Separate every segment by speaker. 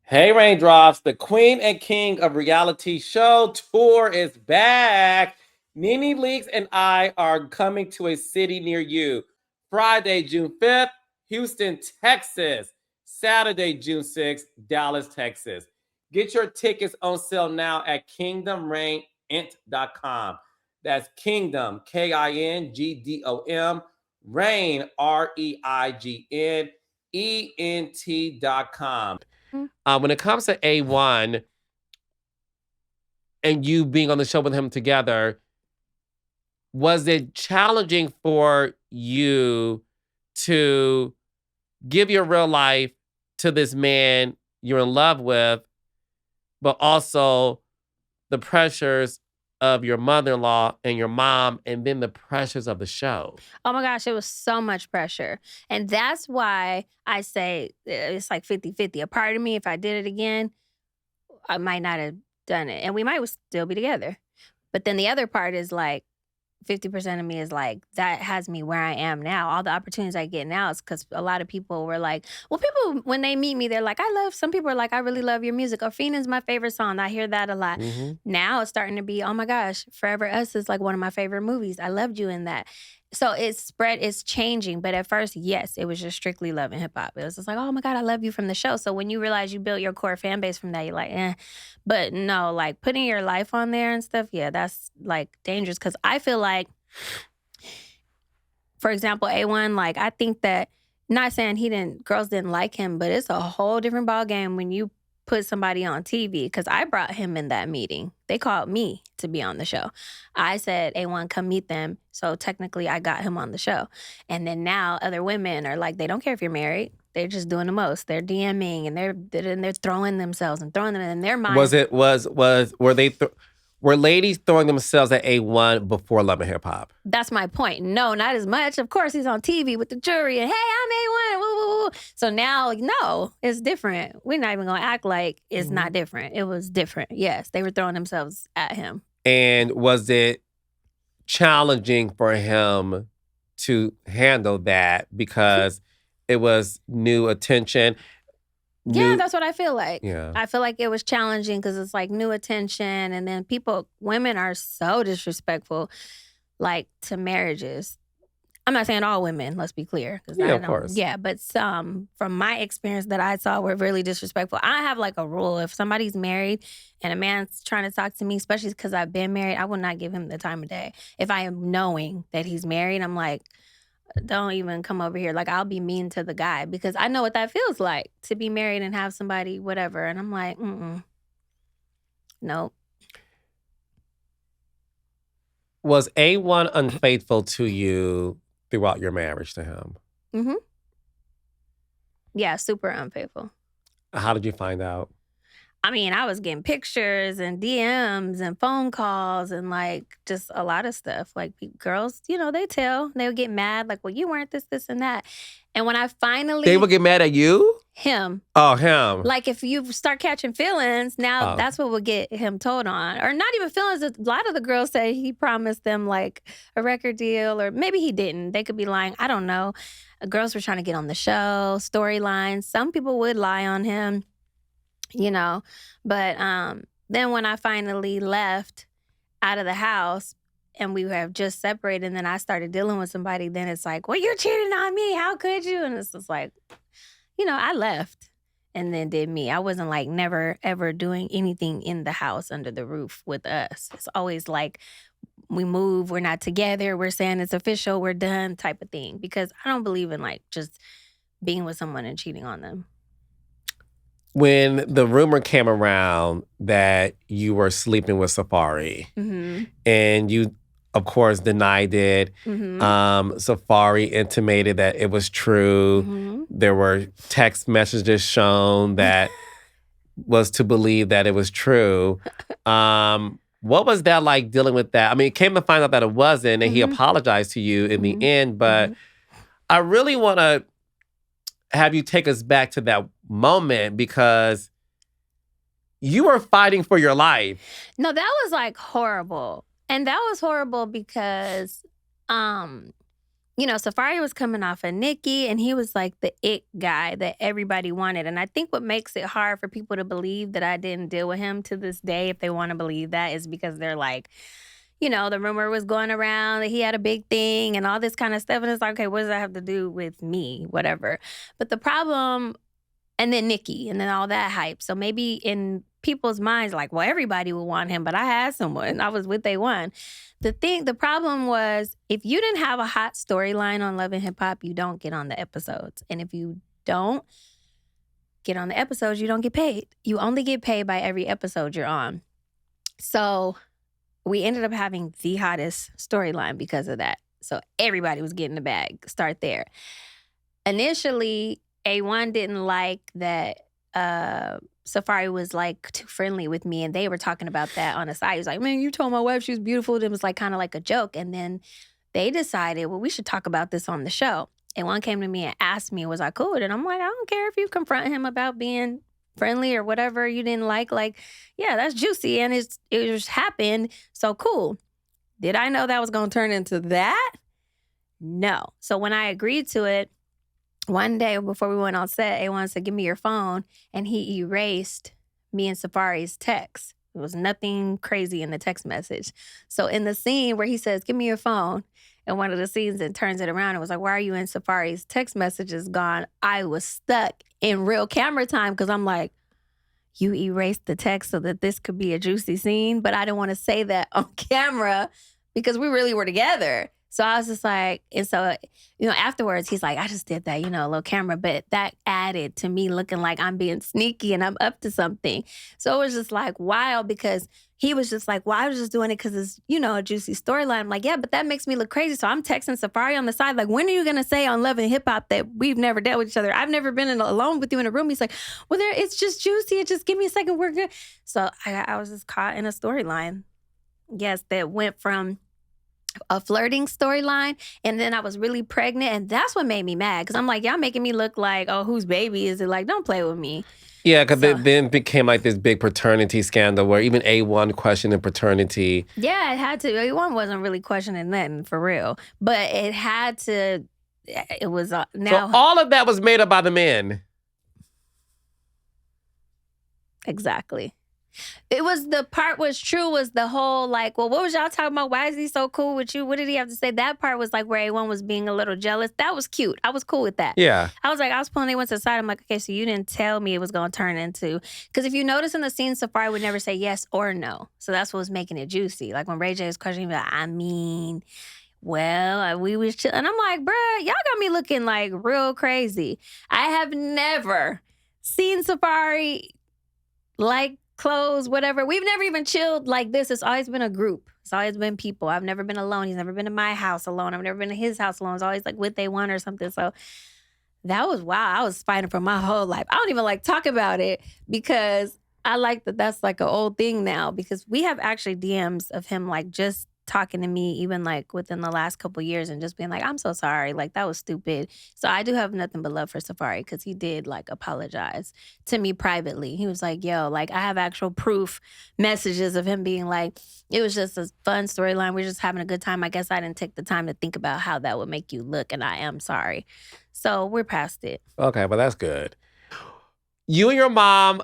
Speaker 1: Hey Raindrops, the queen and king of reality show tour is back. Nene Leakes and I are coming to a city near you. Friday, June 5th, Houston, Texas. Saturday, June 6th, Dallas, Texas. Get your tickets on sale now at kingdomrainint.com. That's Kingdom, Kingdom, Rain, REIGNENT.com. When it comes to A1 and you being on the show with him together, was it challenging for you to give your real life to this man you're in love with, but also the pressures of your mother-in-law and your mom, and then the pressures of the show?
Speaker 2: Oh my gosh, it was so much pressure. And that's why I say it's like 50-50. A part of me, if I did it again, I might not have done it. And we might still be together. But then the other part is like 50% of me is like, that has me where I am now. All the opportunities I get now is because a lot of people were like, well, people, when they meet me, they're like, some people are like, I really love your music. Or my favorite song. I hear that a lot. Now it's starting to be, oh my gosh, Forever Us is like one of my favorite movies. I loved you in that. So it's changing. But at first, yes, it was just strictly love and hip hop. It was just like, oh my God, I love you from the show. So when you realize you built your core fan base from that, you're like, eh. But no, like putting your life on there and stuff, yeah, that's like dangerous. Cause I feel like, for example, A1, like I think that, not saying girls didn't like him, but it's a whole different ball game when you put somebody on TV. Cause I brought him in that meeting. They called me to be on the show. I said, A1, come meet them. So technically I got him on the show. And then now other women are like, they don't care if you're married. They're just doing the most. They're DMing and they're throwing themselves and throwing them in their mind.
Speaker 1: Were ladies throwing themselves at A1 before Love and Hip Hop?
Speaker 2: That's my point. No, not as much. Of course, he's on TV with the jury and, hey, I'm A1. Woo, woo, woo. So now, no, it's different. We're not even going to act like it's not different. It was different. Yes, they were throwing themselves at him.
Speaker 1: And was it challenging for him to handle that because it was new attention?
Speaker 2: Yeah, that's what I feel like.
Speaker 1: Yeah.
Speaker 2: I feel like it was challenging because it's like new attention. And then women are so disrespectful, like to marriages. I'm not saying all women, let's be clear.
Speaker 1: Yeah, of course.
Speaker 2: Yeah, but some, from my experience that I saw, were really disrespectful. I have like a rule. If somebody's married and a man's trying to talk to me, especially because I've been married, I will not give him the time of day. If I am knowing that he's married, I'm like, don't even come over here. Like, I'll be mean to the guy because I know what that feels like to be married and have somebody, whatever. And I'm like, nope.
Speaker 1: Was A1 unfaithful to you throughout your marriage to him?
Speaker 2: Mm-hmm. Yeah, super unfaithful.
Speaker 1: How did you find out?
Speaker 2: I mean, I was getting pictures and DMs and phone calls and like just a lot of stuff. Like girls, they would get mad, like, well, you weren't this, and that. And when I finally.
Speaker 1: They would get mad at you?
Speaker 2: Him.
Speaker 1: Oh, him.
Speaker 2: Like if you start catching feelings, now that's what would get him told on. Or not even feelings. A lot of the girls say he promised them like a record deal, or maybe he didn't. They could be lying. I don't know. Girls were trying to get on the show, storylines. Some people would lie on him. But then when I finally left out of the house and we have just separated and then I started dealing with somebody, then it's like, well, you're cheating on me. How could you? And it's just like, I left and then did me. I wasn't like never, ever doing anything in the house under the roof with us. It's always like we move, we're not together, we're saying it's official, we're done type of thing. Because I don't believe in like just being with someone and cheating on them.
Speaker 1: When the rumor came around that you were sleeping with Safari, and you, of course, denied it, Safari intimated that it was true. There were text messages shown that was to believe that it was true. What was that like dealing with that? I mean, it came to find out that it wasn't, and he apologized to you in the end, but I really want to have you take us back to that moment because you were fighting for your life.
Speaker 2: No, that was like horrible. And that was horrible because Safari was coming off of Nikki, and he was like the it guy that everybody wanted. And I think what makes it hard for people to believe that I didn't deal with him to this day, if they want to believe that, is because they're like, the rumor was going around that he had a big thing and all this kind of stuff. And it's like, okay, what does that have to do with me? Whatever. But the problem, and then Nikki, and then all that hype. So maybe in people's minds, like, well, everybody would want him, but I had someone. I was with A1. The problem was, if you didn't have a hot storyline on Love and Hip Hop, you don't get on the episodes. And if you don't get on the episodes, you don't get paid. You only get paid by every episode you're on. So we ended up having the hottest storyline because of that. So everybody was getting the bag. Start there. Initially, A1 didn't like that Safari was like too friendly with me, and they were talking about that on the side. He was like, man, you told my wife she was beautiful. It was like kind of like a joke. And then they decided, well, we should talk about this on the show. And one came to me and asked me, was I cool? And I'm like, I don't care if you confront him about being friendly or whatever you didn't like. Like, yeah, that's juicy, and it just happened. So cool. Did I know that was going to turn into that? No. So when I agreed to it, one day before we went on set, A1 said, give me your phone. And he erased me and Safari's text. There was nothing crazy in the text message. So in the scene where he says, give me your phone, and one of the scenes and turns it around, it was like, why are you in Safari's text messages gone? I was stuck in real camera time because I'm like, you erased the text so that this could be a juicy scene. But I didn't want to say that on camera because we really were together. So I was just like, and so, afterwards, he's like, I just did that, a little camera. But that added to me looking like I'm being sneaky and I'm up to something. So it was just like wild because he was just like, well, I was just doing it because it's, a juicy storyline. I'm like, yeah, but that makes me look crazy. So I'm texting Safari on the side, like, when are you going to say on Love and Hip Hop that we've never dealt with each other? I've never been alone with you in a room. He's like, well, it's just juicy. Just give me a second. We're good. So I was just caught in a storyline. Yes, that went from a flirting storyline, and then I was really pregnant, and that's what made me mad because I'm like, y'all making me look like, oh, whose baby is it? Like, don't play with me.
Speaker 1: Yeah, because it then became like this big paternity scandal where even A1 questioned paternity.
Speaker 2: Yeah, it had to. A1 wasn't really questioning nothing for real, but it had to. It was now.
Speaker 1: So all of that was made up by the men.
Speaker 2: Exactly. It was the part was true was the whole like, well, what was y'all talking about? Why is he so cool with you? What did he have to say? That part was like where A1 was being a little jealous. That was cute. I was cool with that.
Speaker 1: Yeah.
Speaker 2: I was pulling A1 to the side. I'm like, okay, so you didn't tell me it was going to turn into, because if you notice in the scene, Safari would never say yes or no. So that's what was making it juicy. Like when Ray J was questioning me, like, well, we was chill. And I'm like, bruh, y'all got me looking like real crazy. I have never seen Safari like clothes, whatever. We've never even chilled like this. It's always been a group. It's always been people. I've never been alone. He's never been to my house alone. I've never been to his house alone. It's always like with A1 or something. So that was wild. I was fighting for my whole life. I don't even like talk about it because I like that that's like an old thing now because we have actually DMs of him like just talking to me even like within the last couple of years and just being like, I'm so sorry. Like that was stupid. So I do have nothing but love for Safari because he did like apologize to me privately. He was like, yo, like I have actual proof messages of him being like, it was just a fun storyline. We're just having a good time. I guess I didn't take the time to think about how that would make you look. And I am sorry. So we're past it.
Speaker 1: Okay, well, that's good. You and your mom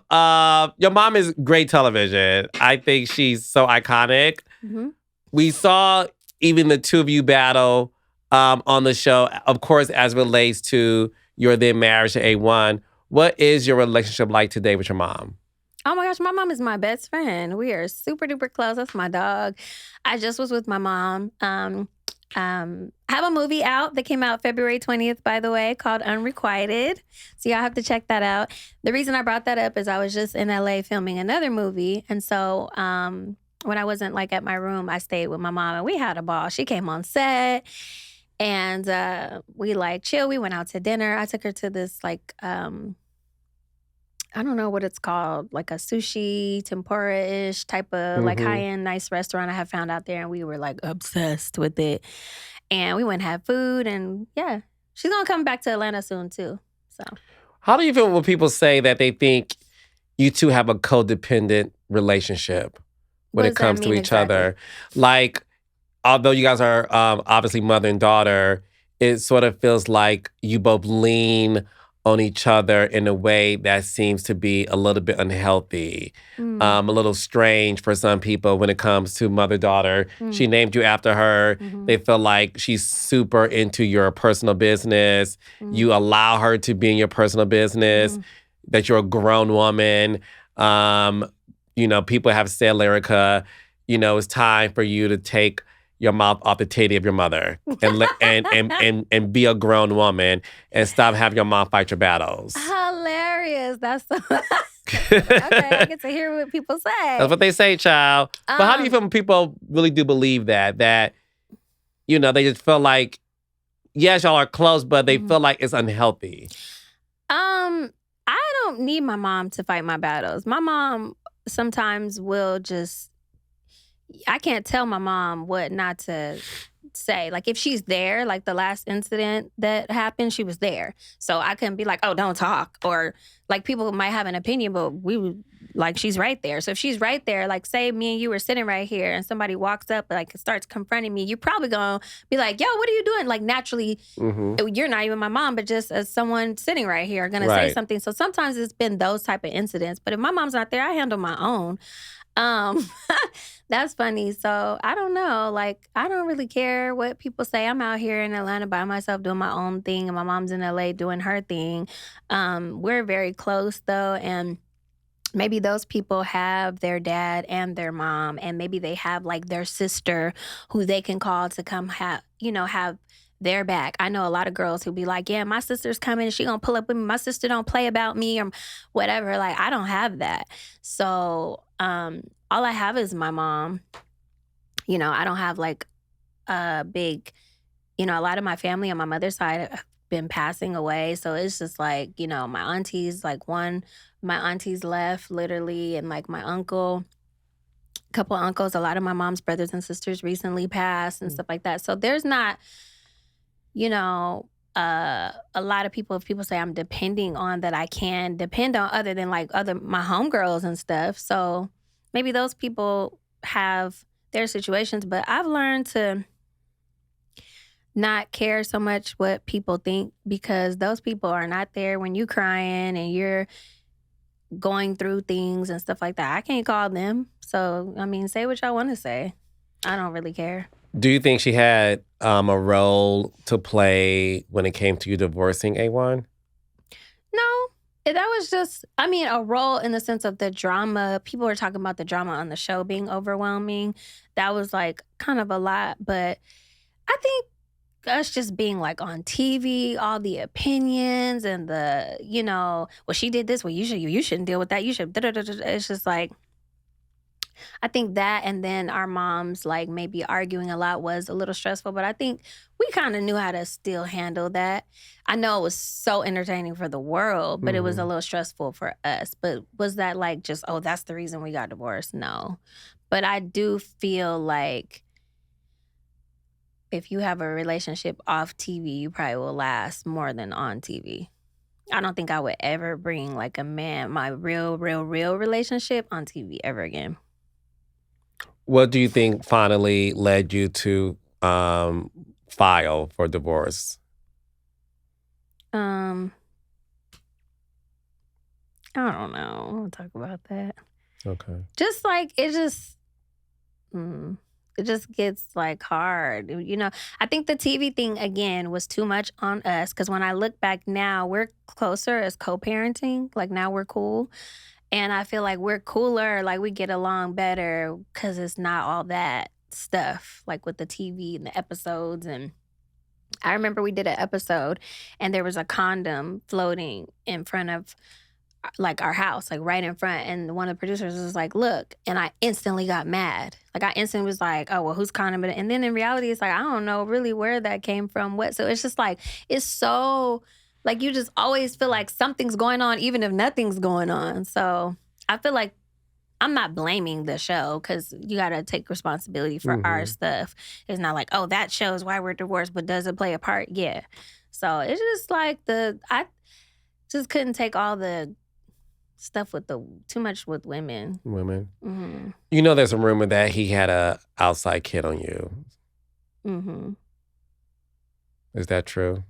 Speaker 1: is great television. I think she's so iconic.
Speaker 2: Mm-hmm.
Speaker 1: We saw even the two of you battle on the show, of course, as relates to your then marriage to A1. What is your relationship like today with your mom?
Speaker 2: Oh my gosh, my mom is my best friend. We are super duper close. That's my dog. I just was with my mom. I have a movie out that came out February 20th, by the way, called Unrequited. So y'all have to check that out. The reason I brought that up is I was just in LA filming another movie. And so when I wasn't like at my room, I stayed with my mom and we had a ball. She came on set and we like chill. We went out to dinner. I took her to this like, I don't know what it's called, like a sushi, tempura-ish type of like high-end nice restaurant I have found out there. And we were like obsessed with it. And we went and had food and yeah, she's going to come back to Atlanta soon too. So,
Speaker 1: how do you feel when people say that they think you two have a codependent relationship when it comes to each other? Like, although you guys are obviously mother and daughter, it sort of feels like you both lean on each other in a way that seems to be a little bit unhealthy, a little strange for some people when it comes to mother-daughter. She named you after her. They feel like she's super into your personal business. You allow her to be in your personal business, that you're a grown woman. People have said, Lyrica, it's time for you to take your mouth off the titty of your mother and be a grown woman and stop having your mom fight your battles.
Speaker 2: Hilarious. That's so okay, I get to hear what people say.
Speaker 1: That's what they say, child. But how do you feel when people really do believe that they just feel like, yes, y'all are close, but they feel like it's unhealthy?
Speaker 2: I don't need my mom to fight my battles. My mom sometimes will just, I can't tell my mom what not to say. Like if she's there, like the last incident that happened, she was there. So I couldn't be like, oh, don't talk. Or like people might have an opinion, but she's right there. So if she's right there, like say me and you were sitting right here and somebody walks up, like starts confronting me, you're probably gonna be like, yo, what are you doing? Like naturally, you're not even my mom, but just as someone sitting right here gonna say something. So sometimes it's been those type of incidents. But if my mom's not there, I handle my own. That's funny. So I don't know. Like, I don't really care what people say. I'm out here in Atlanta by myself doing my own thing, and my mom's in LA doing her thing. We're very close though, and maybe those people have their dad and their mom, and maybe they have like their sister who they can call to come have their back. I know a lot of girls who be like, yeah, my sister's coming. She gonna pull up with me. My sister don't play about me or whatever. Like, I don't have that. So all I have is my mom. I don't have like a big, a lot of my family on my mother's side have been passing away. So it's just like, my aunties, like my aunties left literally, and like my uncle, a couple of uncles, a lot of my mom's brothers and sisters recently passed and stuff like that. So there's not, a lot of people, if people say I'm depending on that I can depend on other than like my homegirls and stuff. So maybe those people have their situations, but I've learned to not care so much what people think, because those people are not there when you're crying and you're going through things and stuff like that. I can't call them. So, say what y'all want to say. I don't really care.
Speaker 1: Do you think she had a role to play when it came to you divorcing A1?
Speaker 2: No. That was just, a role in the sense of the drama. People were talking about the drama on the show being overwhelming. That was like kind of a lot. But I think us just being like on TV, all the opinions and the, well, she did this. Well, you shouldn't deal with that. You should. It's just like, I think that, and then our moms like maybe arguing a lot was a little stressful, but I think we kind of knew how to still handle that. I know it was so entertaining for the world, but it was a little stressful for us. But was that like just, oh, that's the reason we got divorced? No. But I do feel like if you have a relationship off TV, you probably will last more than on TV. I don't think I would ever bring like a man, my real relationship on TV ever again.
Speaker 1: What do you think finally led you to file for divorce?
Speaker 2: I don't know. I won't talk about that.
Speaker 1: Okay.
Speaker 2: Just like it just gets like hard. I think the TV thing again was too much on us, because when I look back now, we're closer as co-parenting. Like now we're cool. And I feel like we're cooler, like we get along better because it's not all that stuff, like with the TV and the episodes. And I remember we did an episode and there was a condom floating in front of like our house, like right in front. And one of the producers was like, look, and I instantly got mad. Like I instantly was like, oh, well, whose condom? And then in reality, it's like, I don't know really where that came from. What? So it's just like, it's so... like, you just always feel like something's going on, even if nothing's going on. So I feel like I'm not blaming the show, because you got to take responsibility for our stuff. It's not like, oh, that shows why we're divorced, but does it play a part? Yeah. So it's just like I just couldn't take all the stuff with too much with women.
Speaker 1: Women? There's a rumor that he had a outside kid on you. Is that true?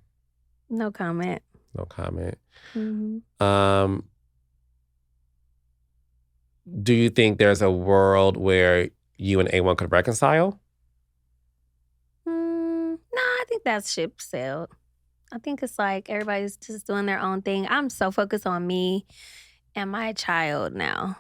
Speaker 2: No comment.
Speaker 1: No comment.
Speaker 2: Mm-hmm.
Speaker 1: Do you think there's a world where you and A1 could reconcile?
Speaker 2: No, I think that ship sailed. I think it's like everybody's just doing their own thing. I'm so focused on me and my child now.